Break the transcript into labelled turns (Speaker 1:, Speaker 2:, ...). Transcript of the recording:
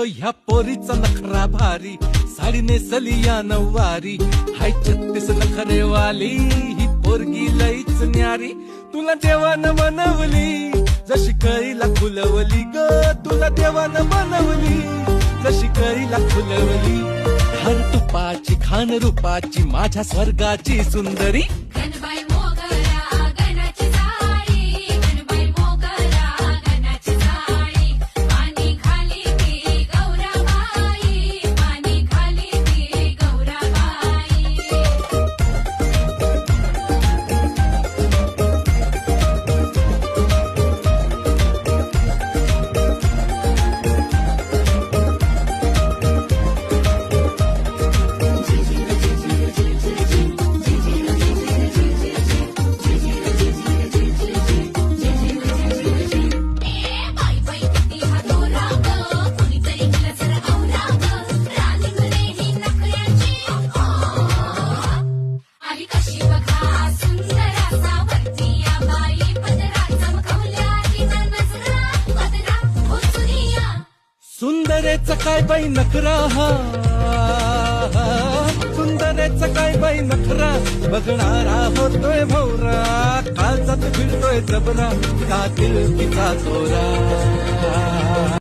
Speaker 1: ह्या पोरीचा नखरा भारी, साडी नेसली या नऊवारी, हाय 36 नखरेवाली ही पोरगी लईच न्यारी. तुला देवानं बनवली जशी कळीला फुलवली ग, तुला देवानं बनवली जशी कळीला फुलवली. हर तुपाची खान रूपाची माझ्या स्वर्गाची सुंदरी.
Speaker 2: गणबाई मोगरा गणाची जाळी, गणबाई मोगरा गणाची जाळी, पाणी खाली ती गौराबाई, पाणी खाली ती गौराबाई. बाई बाई किती हा दोरा ग, कुणीतरी केला जरा औरा ग, राणीमध्ये ही नखऱ्याची आली कशी बघा सुंदर असा वरती या बाई, पदरा चमकवल्या तिनं नजरा, पदरा उचलूया.
Speaker 1: सुंदरेचा काय बाई नखरा हा, सुंदरेचा काय बाई नखरा, बघणारा होतोय भोवरा, काळजात फिरतोय जबरा, का दिल तिचा चोरा.